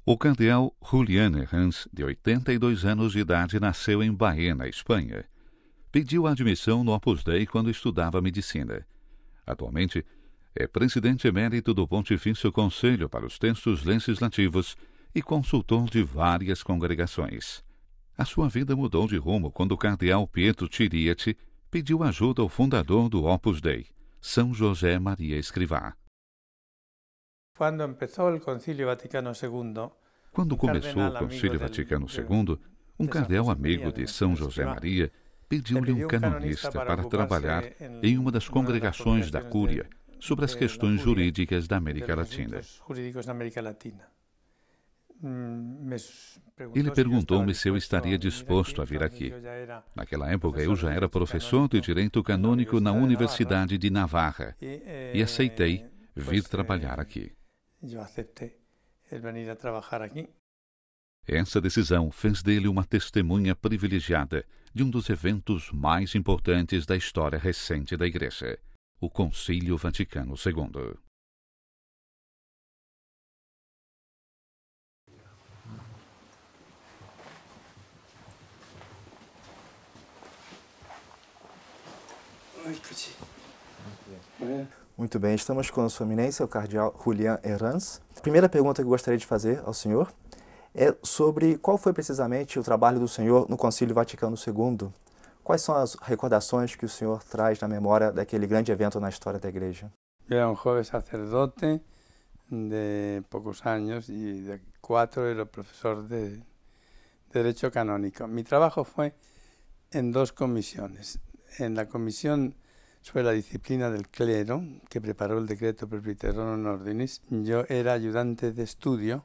O cardeal Julian Herrans, de 82 anos de idade, nasceu em Baena, Espanha. Pediu admissão no Opus Dei quando estudava medicina. Atualmente, é presidente emérito do Pontifício Conselho para os Textos Legislativos e consultor de várias congregações. A sua vida mudou de rumo quando o cardeal Pietro Chiriaty pediu ajuda ao fundador do Opus Dei, São José Maria Escrivá. Quando começou o Concílio Vaticano II, Quando começou o Concílio Vaticano II, um cardeal amigo de São José Maria pediu-lhe um canonista para trabalhar em uma das congregações da Cúria sobre as questões jurídicas da América Latina. Ele perguntou-me se eu estaria disposto a vir aqui. Naquela época, eu já era professor de Direito Canônico na Universidade de Navarra e aceitei vir trabalhar aqui. Essa decisão fez dele uma testemunha privilegiada de um dos eventos mais importantes da história recente da Igreja, o Concílio Vaticano II. Muito bem, estamos com a Sua Eminência, o cardeal Julian Herrans. A primeira pergunta que eu gostaria de fazer ao senhor é sobre qual foi precisamente o trabalho do senhor no Concílio Vaticano II. Quais são as recordações que o senhor traz na memória daquele grande evento na história da Igreja? Eu era um jovem sacerdote de poucos anos e de 4 era professor de Derecho Canónico. Mi trabajo fue en 2 comisiones. En la comisión sobre la disciplina del clero, que preparó el decreto Presbyterorum Ordinis, yo era ayudante de estudio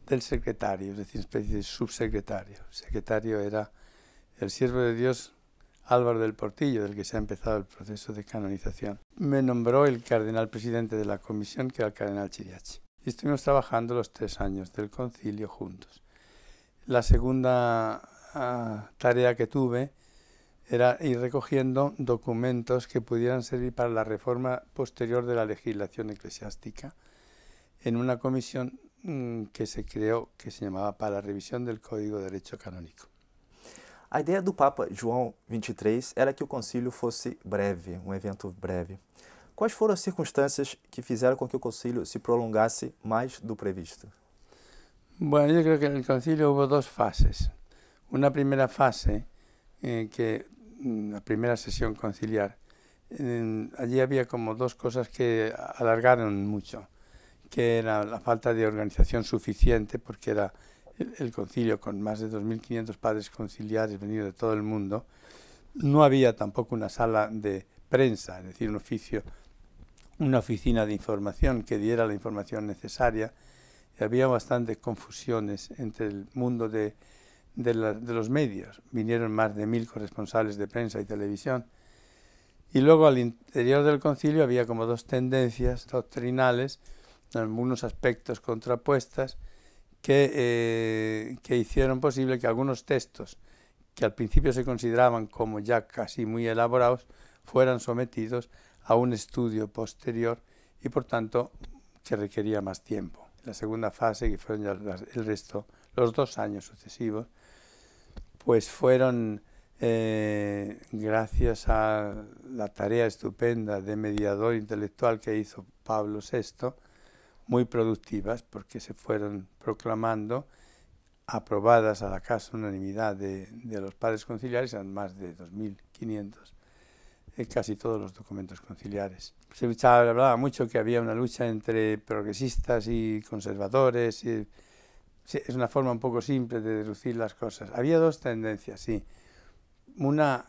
del secretario, es decir, una especie de subsecretario. El secretario era el siervo de Dios Álvaro del Portillo, del que se ha empezado el proceso de canonización. Me nombró el cardenal presidente de la comisión, que era el cardenal Chiriaty. Y estuvimos trabajando los 3 años del concilio juntos. La segunda tarea que tuve era ir recogiendo documentos que pudieran servir para la reforma posterior de la legislación eclesiástica en una comisión que se creó, que se llamaba para la revisión del Código de Derecho Canónico. A ideia do Papa João XXIII era que o concílio fosse breve, um evento breve. Quais foram as circunstâncias que fizeram com que o concílio se prolongasse mais do previsto? Bueno, yo creo que en el concilio hubo 2 fases. Una primera fase, la primera sesión conciliar, allí había como 2 cosas que alargaron mucho, que era la falta de organización suficiente, porque era el concilio con más de 2.500 padres conciliares venidos de todo el mundo. No había tampoco una sala de prensa, es decir, una oficina de información que diera la información necesaria. Y había bastantes confusiones entre el mundo de los medios. Vinieron más de 1.000 corresponsales de prensa y televisión. Y luego al interior del concilio había como 2 tendencias doctrinales, en algunos aspectos contrapuestas, que hicieron posible que algunos textos que al principio se consideraban como ya casi muy elaborados fueran sometidos a un estudio posterior y por tanto que requería más tiempo. La segunda fase, que fueron ya el resto, los 2 años sucesivos, pues fueron gracias a la tarea estupenda de mediador intelectual que hizo Pablo VI, muy productivas, porque se fueron proclamando, aprobadas a la casi unanimidad de los padres conciliares, eran más de 2.500, casi todos los documentos conciliares. Se hablaba mucho que había una lucha entre progresistas y conservadores, y es una forma un poco simple de deducir las cosas. Había 2 tendencias, sí, una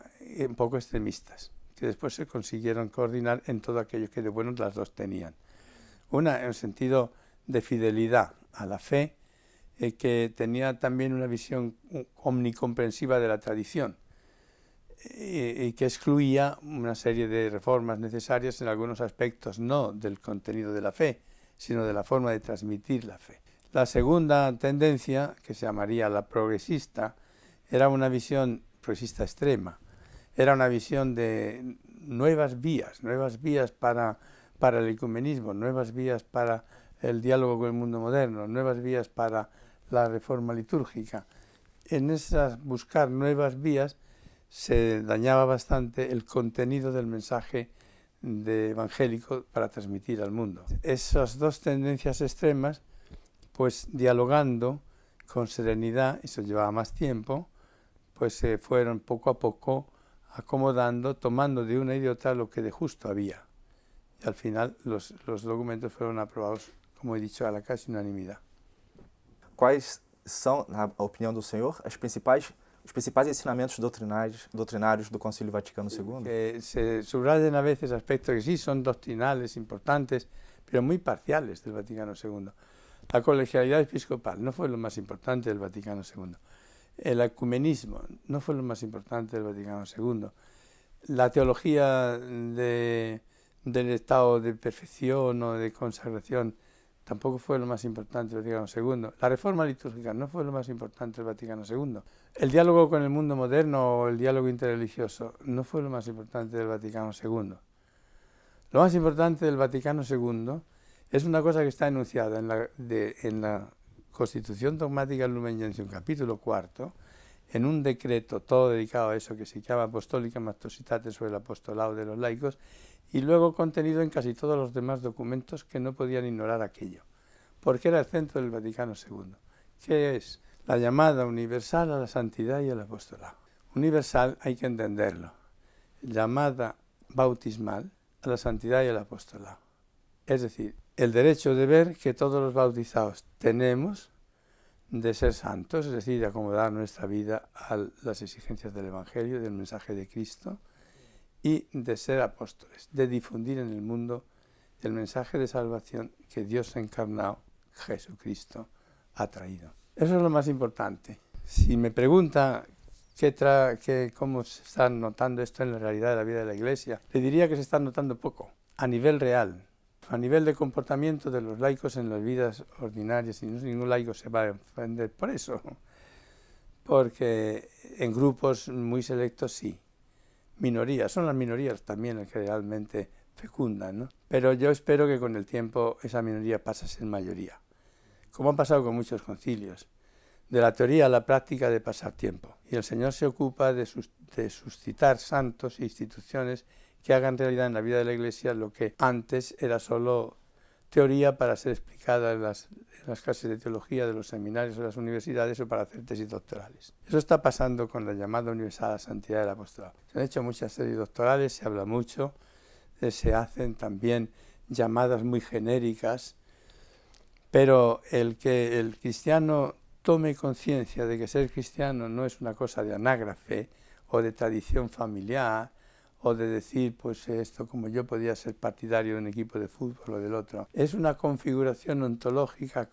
un poco extremistas, que después se consiguieron coordinar en todo aquello que de bueno las 2 tenían. Una en el sentido de fidelidad a la fe, que tenía también una visión omnicomprensiva de la tradición y que excluía una serie de reformas necesarias en algunos aspectos, no del contenido de la fe, sino de la forma de transmitir la fe. La segunda tendencia, que se llamaría la progresista, era una visión progresista extrema, era una visión de nuevas vías para el ecumenismo, nuevas vías para el diálogo con el mundo moderno, nuevas vías para la reforma litúrgica. En esas buscar nuevas vías se dañaba bastante el contenido del mensaje evangélico para transmitir al mundo. Esas dos tendencias extremas, pues dialogando con serenidad, eso llevaba más tiempo, pues se fueron poco a poco acomodando, tomando de una y de otra lo que de justo había. Y al final los documentos fueron aprobados, como he dicho, a la casi unanimidad. Quais são, na opinião do senhor, os principais ensinamentos doutrinários do Concílio Vaticano II? Se subrayan a veces aspectos que sí son doctrinales, importantes, pero muy parciales del Vaticano II. La colegialidad episcopal no fue lo más importante del Vaticano II. El ecumenismo no fue lo más importante del Vaticano II. La teología del estado de perfección o de consagración tampoco fue lo más importante del Vaticano II. La reforma litúrgica no fue lo más importante del Vaticano II. El diálogo con el mundo moderno o el diálogo interreligioso no fue lo más importante del Vaticano II. Lo más importante del Vaticano II es una cosa que está enunciada en la Constitución Dogmática Lumen Gentium, capítulo 4, en un decreto todo dedicado a eso que se llama Apostólica Mastositate sobre el apostolado de los laicos, y luego contenido en casi todos los demás documentos que no podían ignorar aquello, porque era el centro del Vaticano II, que es la llamada universal a la santidad y al apostolado. Universal hay que entenderlo, llamada bautismal a la santidad y al apostolado. Es decir, el derecho de ver que todos los bautizados tenemos de ser santos, es decir, de acomodar nuestra vida a las exigencias del Evangelio, del mensaje de Cristo, y de ser apóstoles, de difundir en el mundo el mensaje de salvación que Dios encarnado, Jesucristo, ha traído. Eso es lo más importante. Si me pregunta cómo se está notando esto en la realidad de la vida de la Iglesia, le diría que se está notando poco, a nivel real, a nivel de comportamiento de los laicos en las vidas ordinarias, y ningún laico se va a ofender por eso, porque en grupos muy selectos sí. Minorías, son las minorías también las que realmente fecundan, ¿no? Pero yo espero que con el tiempo esa minoría pase a ser mayoría, como ha pasado con muchos concilios, de la teoría a la práctica de pasar tiempo. Y el Señor se ocupa de suscitar santos e instituciones que hagan realidad en la vida de la Iglesia lo que antes era solo teoría para ser explicada en las clases de teología de los seminarios o las universidades o para hacer tesis doctorales. Eso está pasando con la llamada universal a la santidad del apostolado. Se han hecho muchas series doctorales, se habla mucho, se hacen también llamadas muy genéricas, pero el que el cristiano tome conciencia de que ser cristiano no es una cosa de anágrafe o de tradición familiar, o de decir, pues esto como yo podía ser partidario de un equipo de fútbol o del otro. Es una configuración ontológica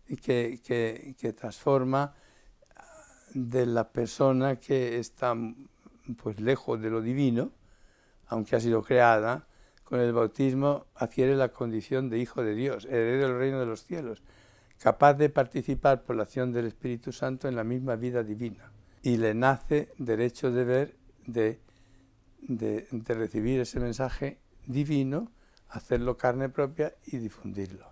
que transforma de la persona que está pues lejos de lo divino, aunque ha sido creada, con el bautismo adquiere la condición de hijo de Dios, heredero del reino de los cielos, capaz de participar por la acción del Espíritu Santo en la misma vida divina. Y le nace derecho de ver, de recibir ese mensaje divino, hacerlo carne propia y difundirlo.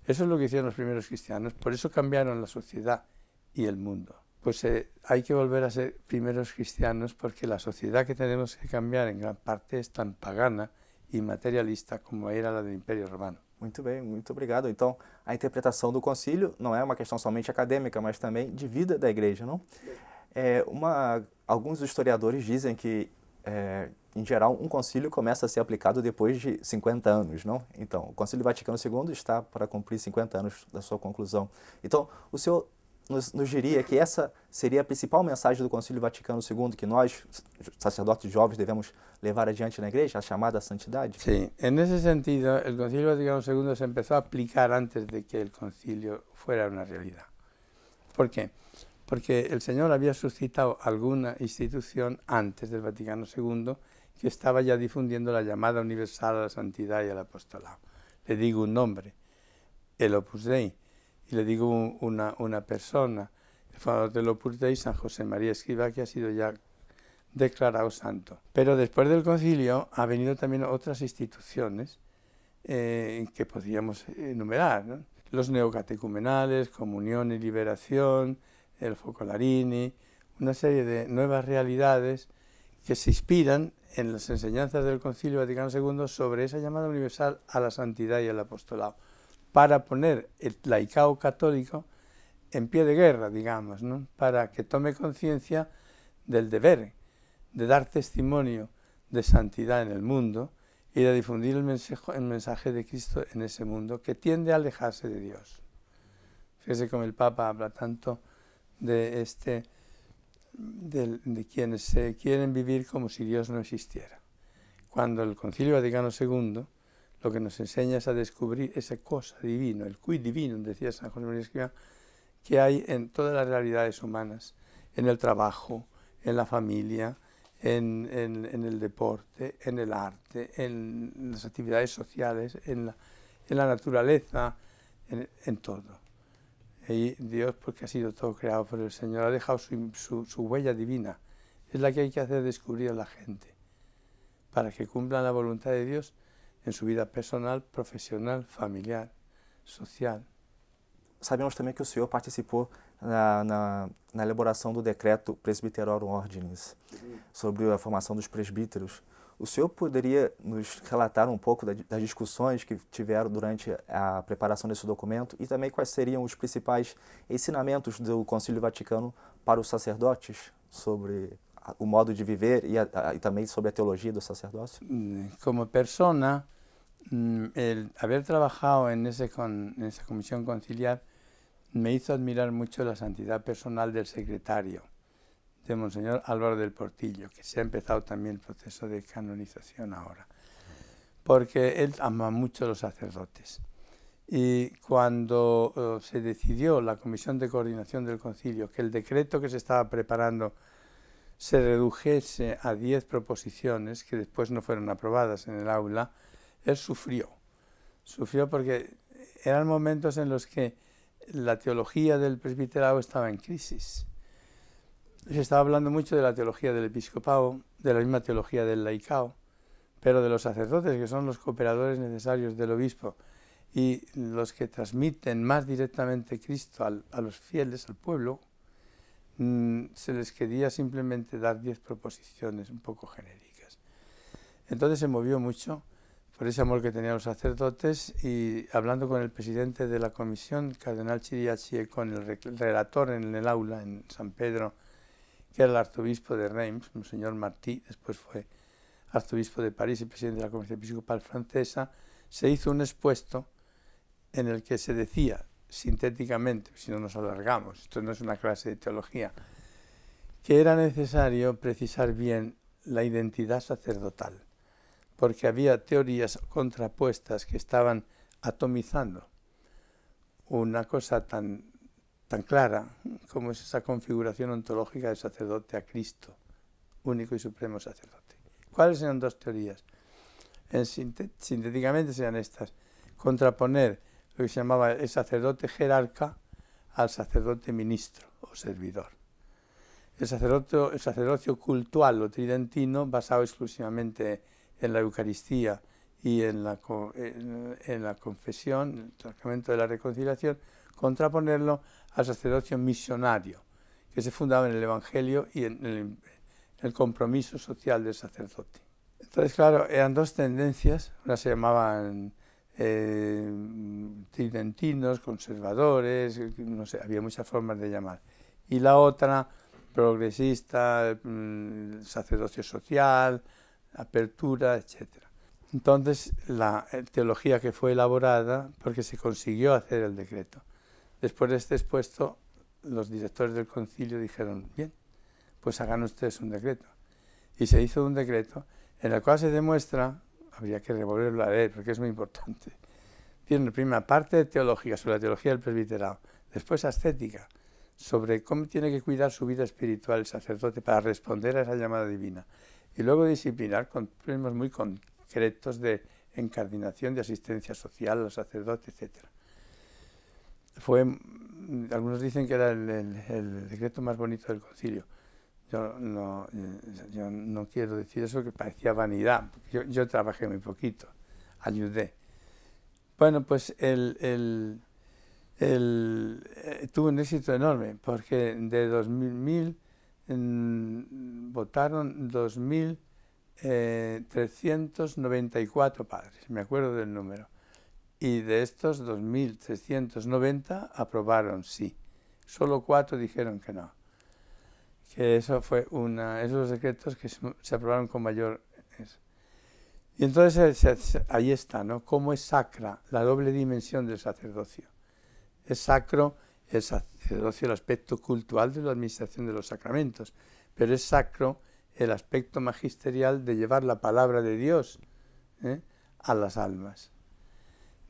Eso es lo que hicieron los primeros cristianos, por eso cambiaron la sociedad y el mundo. Pues hay que volver a ser primeros cristianos porque la sociedad que tenemos que cambiar en gran parte es tan pagana e materialista como era la del Império Romano. Muito bem, muito obrigado. Então, a interpretação do concílio não é uma questão somente acadêmica, mas também de vida da igreja, não? Alguns historiadores dizem que em geral, um concílio começa a ser aplicado depois de 50 anos, não? Então, o Concílio Vaticano II está para cumprir 50 anos da sua conclusão. Então, o senhor nos diria que essa seria a principal mensagem do Concílio Vaticano II, que nós, sacerdotes jovens, devemos levar adiante na igreja, a chamada santidade? Sí, en ese sentido, el Concilio Vaticano II se empezó a aplicar antes de que el concilio fuera una realidad. ¿Por qué? Porque el Señor había suscitado alguna institución antes del Vaticano II que estaba ya difundiendo la llamada universal a la santidad y al apostolado. Le digo un nombre, el Opus Dei, y le digo una persona, el fundador del Opus Dei, San José María Escrivá, que ha sido ya declarado santo. Pero después del concilio ha venido también otras instituciones que podríamos enumerar, ¿no? los neocatecumenales, comunión y liberación, el Focolarini, una serie de nuevas realidades que se inspiran en las enseñanzas del Concilio Vaticano II sobre esa llamada universal a la santidad y al apostolado, para poner el laicado católico en pie de guerra, digamos, ¿no? Para que tome conciencia del deber de dar testimonio de santidad en el mundo y de difundir el mensaje de Cristo en ese mundo que tiende a alejarse de Dios. Fíjese como el Papa habla tanto de quienes se quieren vivir como si Dios no existiera. Cuando el Concilio Vaticano II lo que nos enseña es a descubrir esa cosa divina, el quid divinum, decía San José María Escrivá, que hay en todas las realidades humanas, en el trabajo, en la familia, en el deporte, en el arte, en las actividades sociales, en la naturaleza, en todo. Y Dios, porque ha sido todo creado por el Señor, ha dejado su huella divina. Es la que hay que hacer descubrir a la gente, para que cumplan la voluntad de Dios en su vida personal, profesional, familiar, social. Sabemos também que o senhor participou na elaboração do decreto Presbyterorum Ordinis, sobre a formação dos presbíteros. O senhor poderia nos relatar um pouco das discussões que tiveram durante a preparação desse documento e também quais seriam os principais ensinamentos do Concílio Vaticano para os sacerdotes sobre o modo de viver e também sobre a teologia do sacerdócio? Como persona, el haber trabajado en esa comisión conciliar me hizo admirar mucho la santidad personal del secretario, de Monseñor Álvaro del Portillo, que se ha empezado también el proceso de canonización ahora, porque él ama mucho a los sacerdotes. Y cuando se decidió la Comisión de Coordinación del Concilio que el decreto que se estaba preparando se redujese a 10 proposiciones, que después no fueron aprobadas en el aula, él sufrió porque eran momentos en los que la teología del presbiterado estaba en crisis. Se estaba hablando mucho de la teología del episcopado, de la misma teología del laicado, pero de los sacerdotes, que son los cooperadores necesarios del obispo y los que transmiten más directamente Cristo a los fieles, al pueblo, se les quería simplemente dar 10 proposiciones un poco genéricas. Entonces se movió mucho por ese amor que tenían los sacerdotes, y hablando con el presidente de la comisión, cardenal Chiriachi, con el relator en el aula, en San Pedro, que era el arzobispo de Reims, Monseñor Martí, después fue arzobispo de París y presidente de la Conferencia Episcopal Francesa, se hizo un expuesto en el que se decía, sintéticamente, si no nos alargamos, esto no es una clase de teología, que era necesario precisar bien la identidad sacerdotal, porque había teorías contrapuestas que estaban atomizando una cosa tan clara como es esa configuración ontológica del sacerdote a Cristo, único y supremo sacerdote. ¿Cuáles eran dos teorías? Sintéticamente serían estas: contraponer lo que se llamaba el sacerdote jerarca al sacerdote ministro o servidor. El sacerdocio cultual o tridentino, basado exclusivamente en la Eucaristía y en la confesión, el sacramento de la reconciliación, contraponerlo al sacerdocio misionario, que se fundaba en el Evangelio y en el compromiso social del sacerdote. Entonces, claro, eran dos tendencias, una se llamaban tridentinos, conservadores, no sé, había muchas formas de llamar, y la otra, progresista, sacerdocio social, apertura, etc. Entonces, la teología que fue elaborada, porque se consiguió hacer el decreto, después de este expuesto, los directores del concilio dijeron, bien, pues hagan ustedes un decreto. Y se hizo un decreto en el cual se demuestra, habría que revolverlo a leer porque es muy importante, tiene una primera parte de teología, sobre la teología del presbiterado, después ascética, sobre cómo tiene que cuidar su vida espiritual el sacerdote para responder a esa llamada divina, y luego disciplinar con problemas muy concretos de encardinación, de asistencia social a los sacerdotes, etc. Algunos dicen que era el decreto más bonito del concilio. Yo no quiero decir eso, que parecía vanidad. Yo trabajé muy poquito, ayudé. Bueno, pues tuvo un éxito enorme, porque de 2000 votaron 2.394 padres, me acuerdo del número. Y de estos 2.390 aprobaron sí. Solo 4 dijeron que no. Que eso fue esos decretos que se aprobaron con mayor... Y entonces ahí está, ¿no? Cómo es sacra la doble dimensión del sacerdocio. Es sacro el sacerdocio, el aspecto cultural de la administración de los sacramentos, pero es sacro el aspecto magisterial de llevar la palabra de Dios a las almas.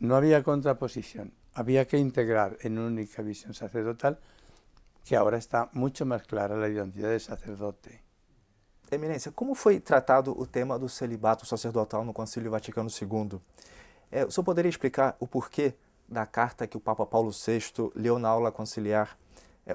No había contraposición, había que integrar en una única visión sacerdotal, que ahora está mucho más clara la identidad del sacerdote. Eminência, como foi tratado o tema do celibato sacerdotal no Concílio Vaticano II? O senhor poderia explicar o porquê da carta que o Papa Paulo VI leu na aula conciliar?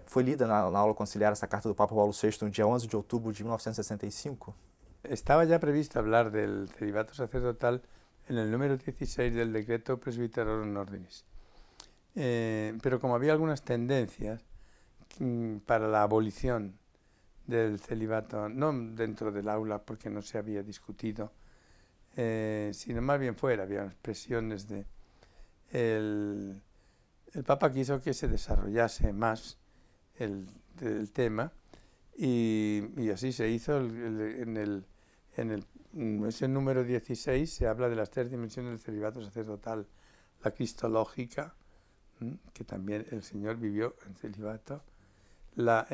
Foi lida na aula conciliar essa carta do Papa Paulo VI no dia 11 de outubro de 1965? Estaba ya previsto hablar del celibato sacerdotal en el número 16 del decreto Presbyterorum Ordinis. Pero como había algunas tendencias para la abolición del celibato, no dentro del aula porque no se había discutido, sino más bien fuera, había expresiones de... El Papa quiso que se desarrollase más el tema y así se hizo. En ese número 16 se habla de las 3 dimensiones del celibato sacerdotal: la cristológica, que también el Señor vivió en celibato; la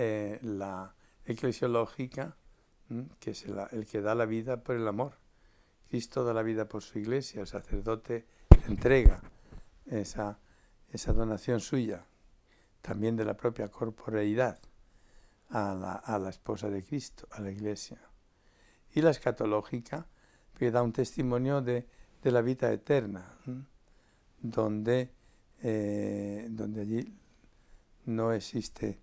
eclesiológica, que es el que da la vida por el amor. Cristo da la vida por su iglesia, el sacerdote entrega esa donación suya, también de la propia corporeidad, a la esposa de Cristo, a la iglesia. Y la escatológica, que da un testimonio de la vida eterna, donde allí no existe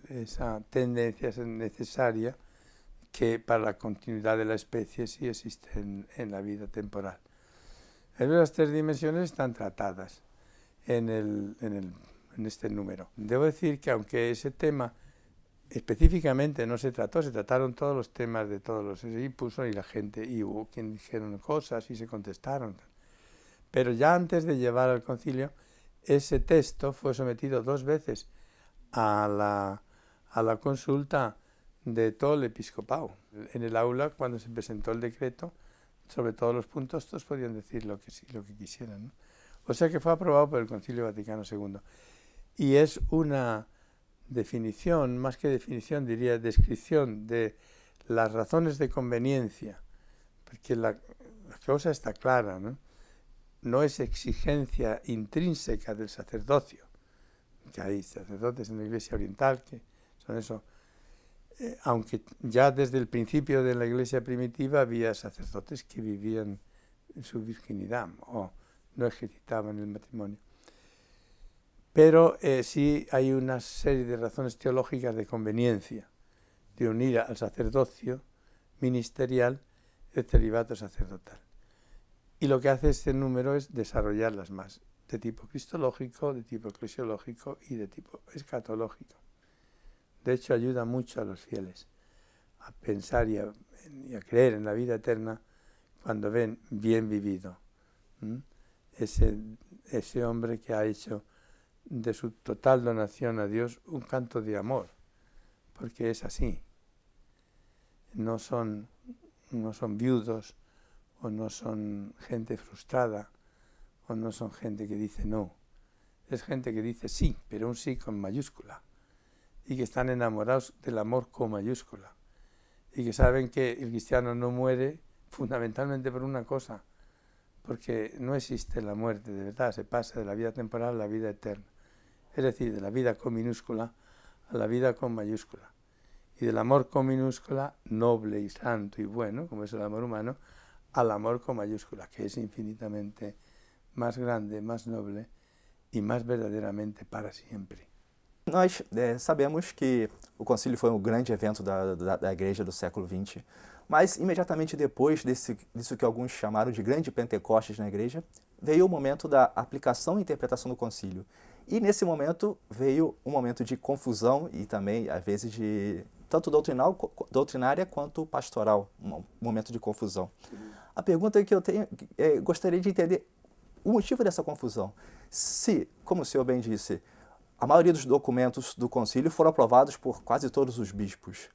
esa tendencia necesaria que para la continuidad de la especie sí existe en la vida temporal. Las 3 dimensiones están tratadas en este número. Debo decir que aunque ese tema específicamente no se trató, se trataron todos los temas de todos los puso y la gente, y hubo quien dijeron cosas y se contestaron. Pero ya antes de llevar al concilio, ese texto fue sometido 2 veces a la consulta de todo el episcopado. En el aula, cuando se presentó el decreto, sobre todos los puntos, todos podían decir lo que quisieran, ¿no? O sea que fue aprobado por el Concilio Vaticano II. Y es una definición, más que definición, diría descripción de las razones de conveniencia, porque la cosa está clara, ¿no? No es exigencia intrínseca del sacerdocio, que hay sacerdotes en la Iglesia Oriental que son eso, aunque ya desde el principio de la Iglesia primitiva había sacerdotes que vivían en su virginidad o no ejercitaban el matrimonio. Pero sí hay una serie de razones teológicas de conveniencia de unir al sacerdocio ministerial el celibato sacerdotal. Y lo que hace este número es desarrollarlas más, de tipo cristológico, de tipo eclesiológico y de tipo escatológico. De hecho, ayuda mucho a los fieles a pensar y a creer en la vida eterna cuando ven bien vivido ese hombre que ha hecho de su total donación a Dios un canto de amor, porque es así. No son viudos, o no son gente frustrada, o no son gente que dice no. Es gente que dice sí, pero un sí con mayúscula, y que están enamorados del amor con mayúscula, y que saben que el cristiano no muere fundamentalmente por una cosa, porque no existe la muerte de verdad, se pasa de la vida temporal a la vida eterna, es decir, de la vida con minúscula a la vida con mayúscula, y del amor con minúscula, noble y santo y bueno, como es el amor humano, al amor con mayúscula, que es infinitamente más grande, más noble e mais verdadeiramente para sempre. Nós sabemos que o concílio foi um grande evento da Igreja do século XX, Mas, imediatamente depois disso que alguns chamaram de grande Pentecostes na igreja, veio o momento da aplicação e interpretação do concílio. E nesse momento veio um momento de confusão e também, às vezes, de tanto doutrinária quanto pastoral, um momento de confusão. A pergunta que eu tenho, gostaria de entender o motivo dessa confusão. Se, como o senhor bem disse, a maioria dos documentos do concílio foram aprovados por quase todos os bispos,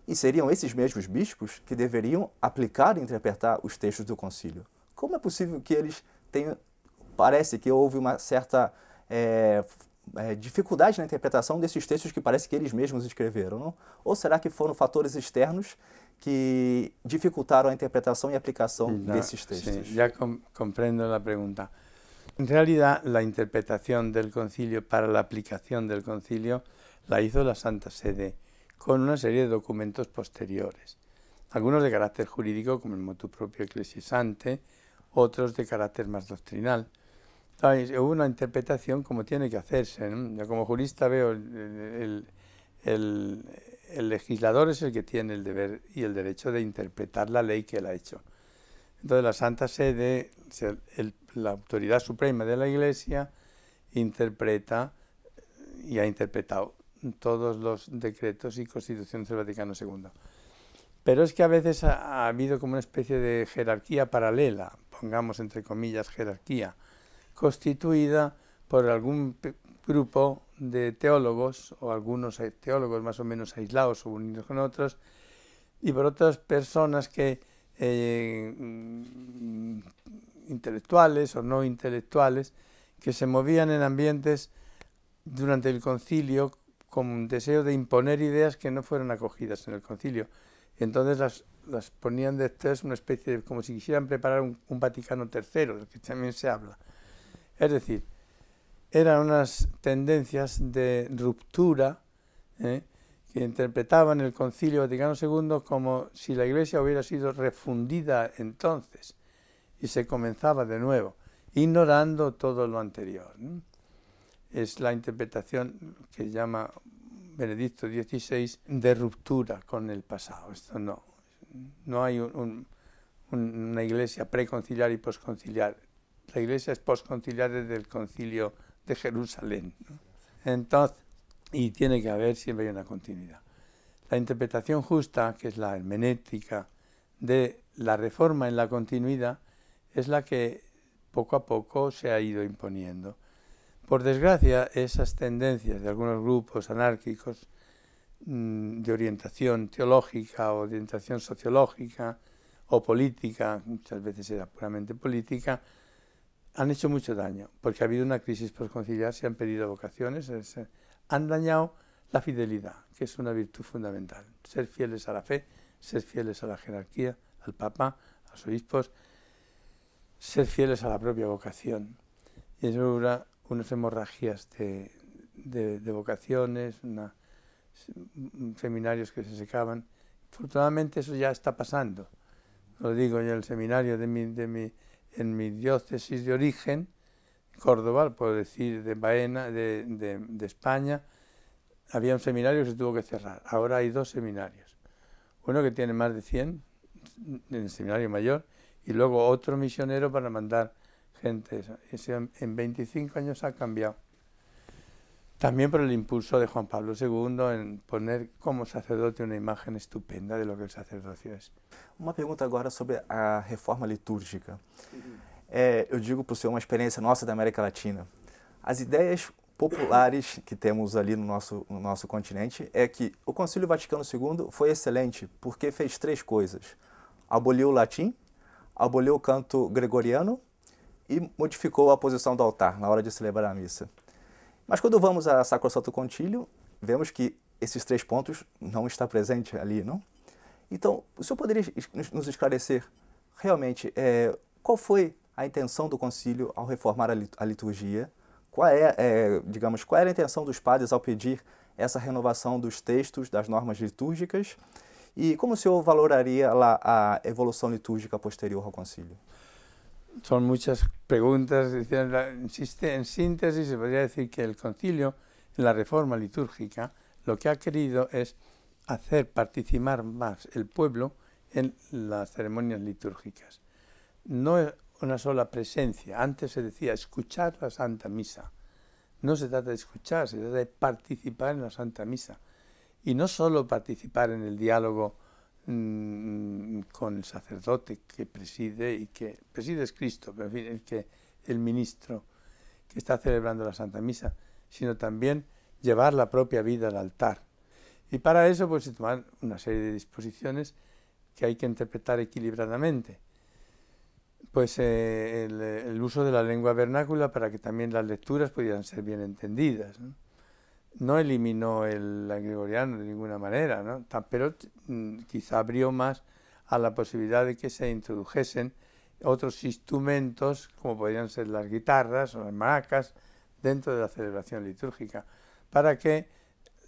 e seriam esses mesmos bispos que deveriam aplicar e interpretar os textos do concílio. Como é possível que eles tenham... Parece que houve uma certa dificuldade na interpretação desses textos que parece que eles mesmos escreveram, não? Ou será que foram fatores externos que dificultaram a interpretação y aplicación de esos textos? Sí, ya comprendo la pregunta. En realidad, la interpretación del concilio para la aplicación del concilio la hizo la Santa Sede con una serie de documentos posteriores. Algunos de carácter jurídico, como el motu proprio ecclesiasante, otros de carácter más doctrinal. ¿Sabes? Hubo una interpretación como tiene que hacerse, ¿no? Yo como jurista veo el legislador es el que tiene el deber y el derecho de interpretar la ley que él ha hecho. Entonces la Santa Sede, la autoridad suprema de la Iglesia, interpreta y ha interpretado todos los decretos y constituciones del Vaticano II. Pero es que a veces ha habido como una especie de jerarquía paralela, pongamos entre comillas jerarquía, constituida por algún grupo de teólogos, o algunos teólogos más o menos aislados o unidos con otros, y por otras personas que intelectuales o no intelectuales, que se movían en ambientes durante el concilio con un deseo de imponer ideas que no fueron acogidas en el concilio. Entonces las ponían después una especie de, como si quisieran preparar un Vaticano III, del que también se habla. Es decir, eran unas tendencias de ruptura que interpretaban el Concilio Vaticano II como si la Iglesia hubiera sido refundida entonces y se comenzaba de nuevo, ignorando todo lo anterior, ¿no? Es la interpretación que llama Benedicto XVI de ruptura con el pasado. Esto no hay una Iglesia preconciliar y posconciliar. La Iglesia es posconciliar desde el Concilio de Jerusalén, ¿no? Entonces, y tiene que haber siempre una continuidad. La interpretación justa, que es la hermenéutica de la reforma en la continuidad, es la que poco a poco se ha ido imponiendo. Por desgracia, esas tendencias de algunos grupos anárquicos de orientación teológica o de orientación sociológica o política, muchas veces era puramente política, han hecho mucho daño, porque ha habido una crisis posconciliar, se han perdido vocaciones, han dañado la fidelidad, que es una virtud fundamental. Ser fieles a la fe, ser fieles a la jerarquía, al Papa, a los obispos, ser fieles a la propia vocación. Y eso era unas hemorragias de vocaciones, seminarios que se secaban. Afortunadamente eso ya está pasando. Lo digo yo, el seminario en mi diócesis de origen, Córdoba, puedo decir de Baena, de España, había un seminario que se tuvo que cerrar. Ahora hay 2 seminarios. Uno que tiene más de 100 en el seminario mayor y luego otro misionero para mandar gente. Ese en 25 años ha cambiado. También por el impulso de Juan Pablo II en poner como sacerdote una imagen estupenda de lo que el sacerdocio es. Uma pergunta agora sobre a reforma litúrgica. Eu digo por ser uma experiência nossa da América Latina. As ideias populares que temos ali no nosso continente é que o Concílio Vaticano II foi excelente porque fez 3 coisas. Aboliu o latim, aboliu o canto gregoriano e modificou a posição do altar na hora de celebrar a missa. Mas quando vamos a Sacrosanto Concílio, vemos que esses 3 pontos não estão presentes ali, não? Então, o senhor poderia nos esclarecer realmente qual foi a intenção do concílio ao reformar a liturgia? Qual era a intenção dos padres ao pedir essa renovação dos textos, das normas litúrgicas? E como o senhor valoraria a evolução litúrgica posterior ao concílio? Son muchas preguntas. En síntesis, se podría decir que el concilio, en la reforma litúrgica, lo que ha querido es hacer participar más el pueblo en las ceremonias litúrgicas. No es una sola presencia. Antes se decía escuchar la Santa Misa. No se trata de escuchar, se trata de participar en la Santa Misa. Y no solo participar en el diálogo con el sacerdote que preside, y que preside es Cristo, pero en fin, el ministro que está celebrando la Santa Misa, sino también llevar la propia vida al altar. Y para eso pues se toman una serie de disposiciones que hay que interpretar equilibradamente. Pues el uso de la lengua vernácula para que también las lecturas pudieran ser bien entendidas, ¿no? No eliminó el gregoriano de ninguna manera, ¿no? Pero quizá abrió más a la posibilidad de que se introdujesen otros instrumentos, como podrían ser las guitarras o las maracas, dentro de la celebración litúrgica, para que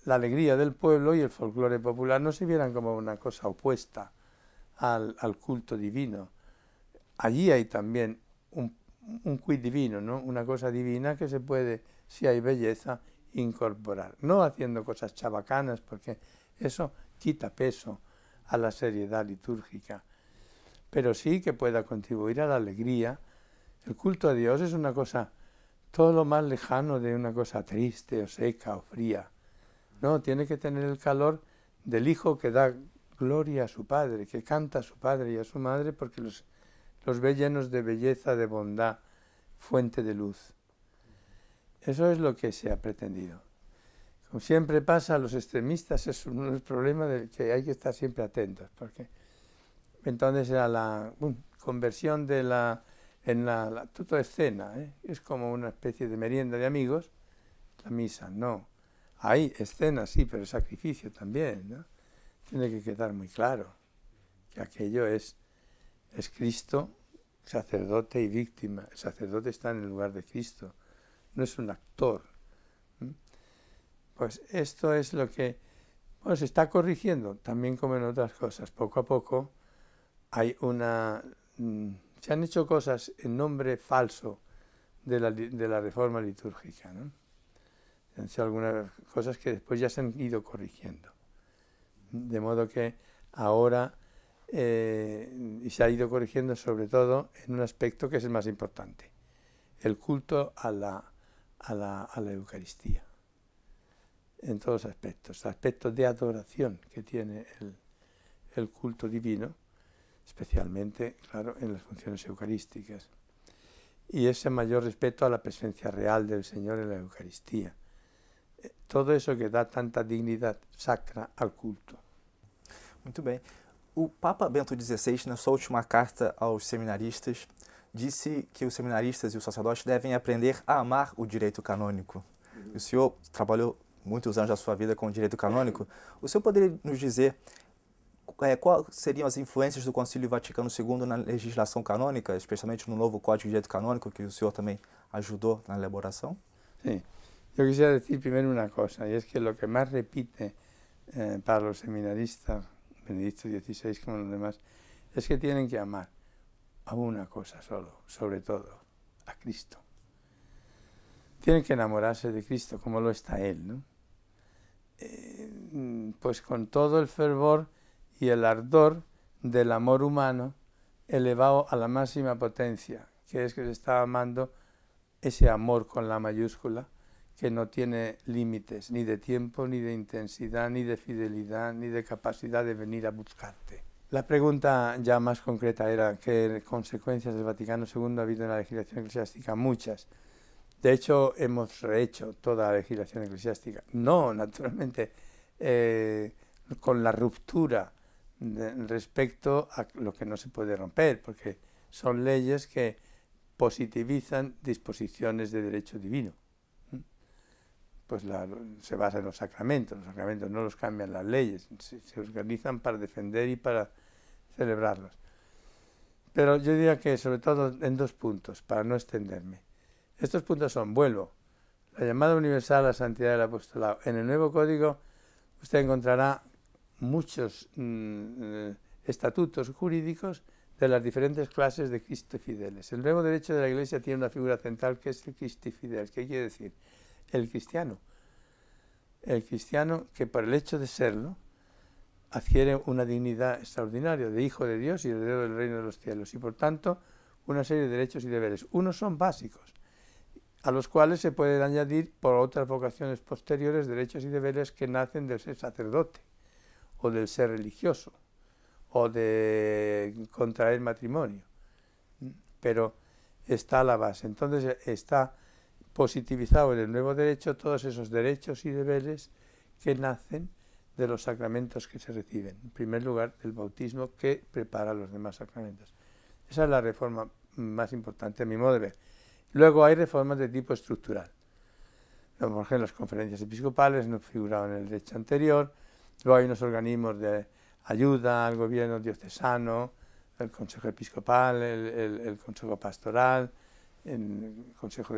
la alegría del pueblo y el folclore popular no se vieran como una cosa opuesta al culto divino. Allí hay también un quid divino, ¿no? Una cosa divina que se puede, si hay belleza, incorporar. No haciendo cosas chabacanas, porque eso quita peso a la seriedad litúrgica, pero sí que pueda contribuir a la alegría. El culto a Dios es una cosa, todo lo más lejano de una cosa triste o seca o fría. No, tiene que tener el calor del hijo que da gloria a su padre, que canta a su padre y a su madre, porque los ve llenos de belleza, de bondad, fuente de luz. Eso es lo que se ha pretendido. Como siempre pasa, a los extremistas es un problema del que hay que estar siempre atentos, porque entonces era la conversión de la toda escena, es como una especie de merienda de amigos, la misa, no. Hay escena, sí, pero sacrificio también, ¿no? Tiene que quedar muy claro que aquello es Cristo, sacerdote y víctima. El sacerdote está en el lugar de Cristo, no es un actor. Pues esto es lo que se está corrigiendo, también como en otras cosas. Poco a poco hay se han hecho cosas en nombre falso de la reforma litúrgica, ¿no? Se han hecho algunas cosas que después ya se han ido corrigiendo. De modo que ahora y se ha ido corrigiendo sobre todo en un aspecto que es el más importante, el culto a la Eucaristía, en todos los aspectos de adoración que tiene el culto divino, especialmente, claro, en las funciones eucarísticas, y ese mayor respeto a la presencia real del Señor en la Eucaristía. Todo eso que da tanta dignidad sacra al culto. Muito bem. O Papa Bento XVI, na sua última carta aos seminaristas, disse que os seminaristas e os sacerdotes devem aprender a amar o direito canônico. O senhor trabalhou muitos anos da sua vida com o direito canônico. O senhor poderia nos dizer quais seriam as influências do Concílio Vaticano II na legislação canônica, especialmente no novo Código de Direito Canônico, que o senhor também ajudou na elaboração? Sí. Yo quisiera decir primero una cosa, y es que lo que más repite para los seminaristas, Benedicto XVI como los demás, es que tienen que amar a una cosa solo, sobre todo, a Cristo. Tienen que enamorarse de Cristo como lo está Él, ¿no? Pues con todo el fervor y el ardor del amor humano elevado a la máxima potencia, que es que se está amando ese amor con la mayúscula, que no tiene límites, ni de tiempo, ni de intensidad, ni de fidelidad, ni de capacidad de venir a buscarte. La pregunta ya más concreta era qué consecuencias del Vaticano II ha habido en la legislación eclesiástica. Muchas. De hecho, hemos rehecho toda la legislación eclesiástica. No, naturalmente, con la ruptura respecto a lo que no se puede romper, porque son leyes que positivizan disposiciones de derecho divino. Pues se basa en los sacramentos no los cambian las leyes, se organizan para defender y para celebrarlos. Pero yo diría que sobre todo en dos puntos, para no extenderme. Estos puntos son, la llamada universal a la santidad del apostolado. En el nuevo código usted encontrará muchos estatutos jurídicos de las diferentes clases de Cristo Fideles. El nuevo derecho de la Iglesia tiene una figura central que es el Christi Fideles. ¿Qué quiere decir? El cristiano que por el hecho de serlo adquiere una dignidad extraordinaria de hijo de Dios y heredero del reino de los cielos, y por tanto una serie de derechos y deberes. Unos son básicos, a los cuales se pueden añadir por otras vocaciones posteriores derechos y deberes que nacen del ser sacerdote, o del ser religioso, o de contraer matrimonio. Pero está la base. Entonces está positivizado en el nuevo derecho todos esos derechos y deberes que nacen de los sacramentos que se reciben. En primer lugar, el bautismo, que prepara los demás sacramentos. Esa es la reforma más importante, a mi modo de ver. Luego hay reformas de tipo estructural. Por ejemplo, las conferencias episcopales no figuraban en el derecho anterior. Luego hay unos organismos de ayuda al gobierno diocesano, el Consejo Episcopal, el Consejo Pastoral, el Consejo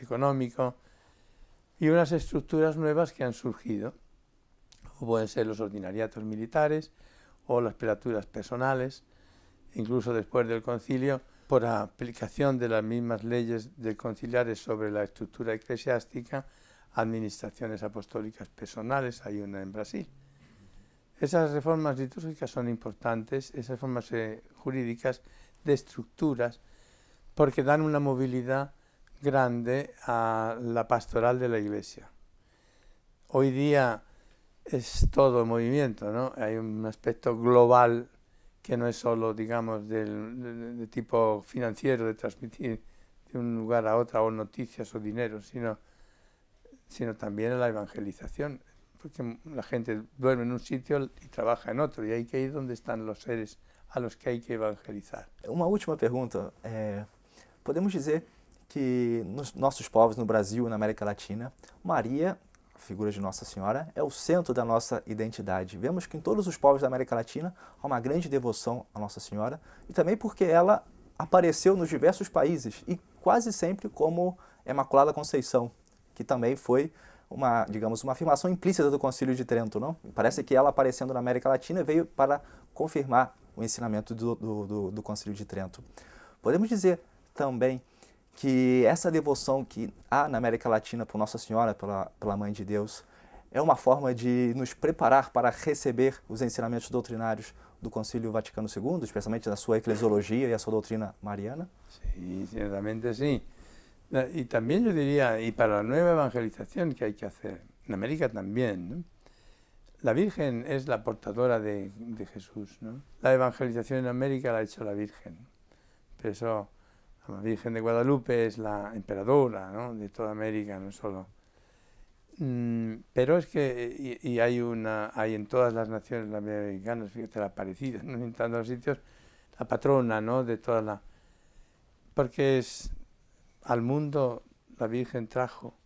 Económico, y unas estructuras nuevas que han surgido, o pueden ser los ordinariatos militares o las prelaturas personales, incluso después del concilio, por aplicación de las mismas leyes del conciliares sobre la estructura eclesiástica, administraciones apostólicas personales, hay una en Brasil. Esas reformas litúrgicas son importantes, esas reformas jurídicas de estructuras, porque dan una movilidad grande a la pastoral de la Iglesia. Hoy día es todo movimiento, ¿no? Hay un aspecto global que no es solo, digamos, de tipo financiero, de transmitir de un lugar a otro, o noticias o dinero, sino también a la evangelización, porque la gente duerme en un sitio y trabaja en otro, y hay que ir donde están los seres a los que hay que evangelizar. Uma última pergunta. Podemos dizer que nos nossos povos, no Brasil e na América Latina, Maria, a figura de Nossa Senhora, é o centro da nossa identidade. Vemos que em todos os povos da América Latina há uma grande devoção a Nossa Senhora, e também porque ela apareceu nos diversos países, e quase sempre como Imaculada Conceição, que também foi uma, digamos, uma afirmação implícita do Concílio de Trento, não? Parece que ela aparecendo na América Latina veio para confirmar o ensinamento do Concílio de Trento. Podemos dizer também que essa devoção que há na América Latina por Nossa Senhora, pela Mãe de Deus, é uma forma de nos preparar para receber os ensinamentos doutrinários do Concílio Vaticano II, especialmente da sua eclesiologia e a sua doutrina mariana? Sí, ciertamente sí. Y también yo diría, y para la nueva evangelización que hay que hacer, en América también, ¿no? La Virgen es la portadora de Jesús, ¿no? La evangelización en América la ha hecho la Virgen. Por eso la Virgen de Guadalupe es la emperadora, ¿no?, de toda América, no solo. Pero es que, y hay en todas las naciones latinoamericanas, fíjate, la Aparecida, ¿no?, en tantos sitios, la patrona, ¿no?, de toda la... Porque al mundo la Virgen trajo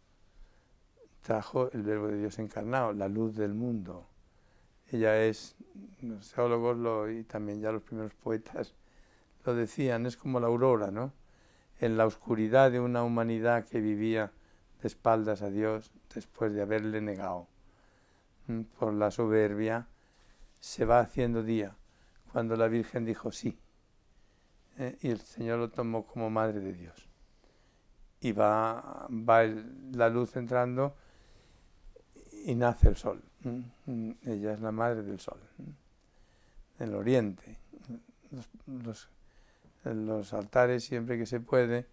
el Verbo de Dios encarnado, la luz del mundo. Ella es, los teólogos y también ya los primeros poetas lo decían, es como la aurora, ¿no? En la oscuridad de una humanidad que vivía de espaldas a Dios después de haberle negado por la soberbia, se va haciendo día, cuando la Virgen dijo sí, y el Señor lo tomó como Madre de Dios. Y va la luz entrando y nace el sol. Ella es la Madre del Sol, del Oriente. Los altares, siempre que se puede,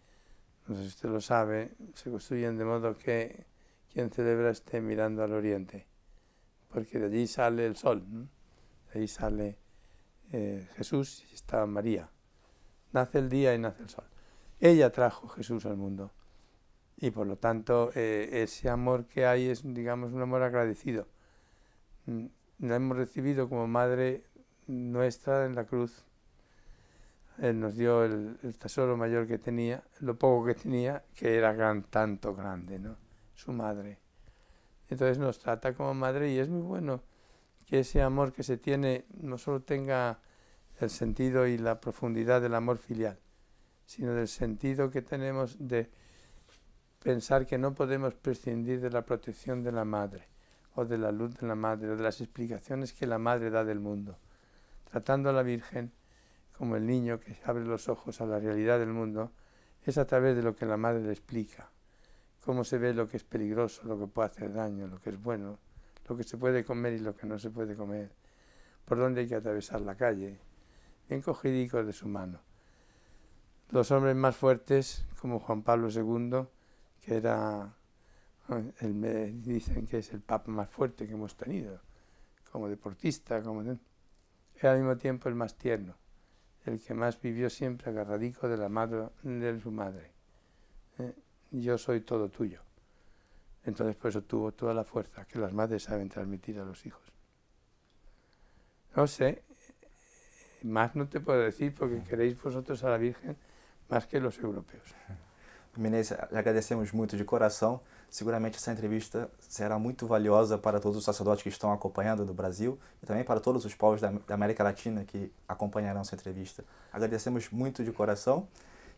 no sé si usted lo sabe, se construyen de modo que quien celebra esté mirando al Oriente, porque de allí sale el sol, ¿no? De ahí sale Jesús y está María. Nace el día y nace el sol. Ella trajo Jesús al mundo, y por lo tanto ese amor que hay es, digamos, un amor agradecido. La hemos recibido como Madre nuestra en la cruz. Él nos dio el tesoro mayor que tenía, lo poco que tenía, que era tanto grande, ¿no?, su madre. Entonces nos trata como madre, y es muy bueno que ese amor que se tiene no solo tenga el sentido y la profundidad del amor filial, sino del sentido que tenemos de pensar que no podemos prescindir de la protección de la madre, o de la luz de la madre, o de las explicaciones que la madre da del mundo, tratando a la Virgen como el niño que abre los ojos a la realidad del mundo. Es a través de lo que la madre le explica, cómo se ve lo que es peligroso, lo que puede hacer daño, lo que es bueno, lo que se puede comer y lo que no se puede comer, por dónde hay que atravesar la calle, bien cogidicos de su mano. Los hombres más fuertes, como Juan Pablo II, que era, dicen que es el papa más fuerte que hemos tenido, como deportista, era al mismo tiempo el más tierno, el que más vivió siempre agarradico de la madre de su madre. Yo soy todo tuyo. Entonces por eso tuvo toda la fuerza que las madres saben transmitir a los hijos. No sé, más no te puedo decir porque queréis vosotros a la Virgen más que los europeos. Menezes, lhe agradecemos muito de coração. Seguramente essa entrevista será muito valiosa para todos os sacerdotes que estão acompanhando do Brasil e também para todos os povos da América Latina que acompanharão essa entrevista. Agradecemos muito de coração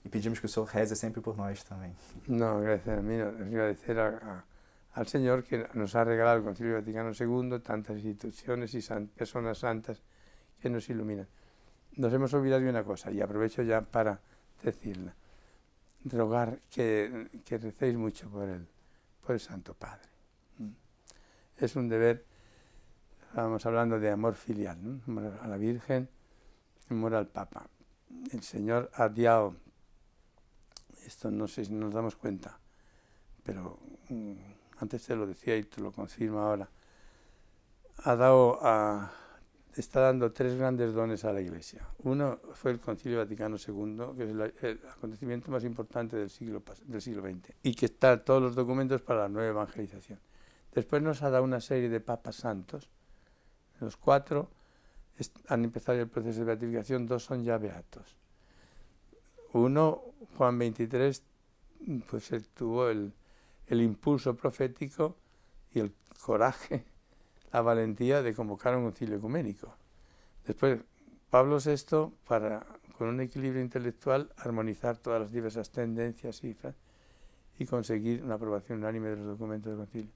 e pedimos que o Senhor reze sempre por nós também. No, gracias a mí, no, agradecer al Señor que nos ha regalado el Concilio Vaticano II, tantas instituciones y personas santas que nos iluminan. Nos hemos olvidado de una cosa y aprovecho ya para decirla. Rogar que recéis mucho por el Santo Padre. Es un deber, estábamos hablando de amor filial, ¿no? Amor a la Virgen, amor al Papa. El Señor ha dado, esto no sé si nos damos cuenta, pero antes te lo decía y te lo confirmo ahora, está dando tres grandes dones a la Iglesia. Uno fue el Concilio Vaticano II, que es el acontecimiento más importante del siglo XX, y que está todos los documentos para la nueva evangelización. Después nos ha dado una serie de papas santos. Los 4 han empezado el proceso de beatificación, 2 son ya beatos. Uno, Juan XXIII, pues él tuvo el impulso profético y el coraje, la valentía de convocar un concilio ecuménico. Después, Pablo VI, con un equilibrio intelectual, armonizar todas las diversas tendencias y conseguir una aprobación unánime de los documentos del concilio.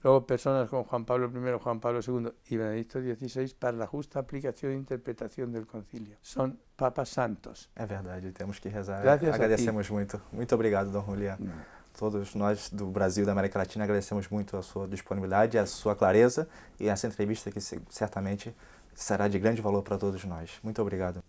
Luego, personas como Juan Pablo I, Juan Pablo II y Benedicto XVI para la justa aplicación e interpretación del concilio. Son papas santos. É verdade, temos que rezar. Gracias. Agradecemos muito. Muito obrigado, Dom Julián. Todos nós do Brasil e da América Latina agradecemos muito a sua disponibilidade, a sua clareza e essa entrevista que certamente será de grande valor para todos nós. Muito obrigado.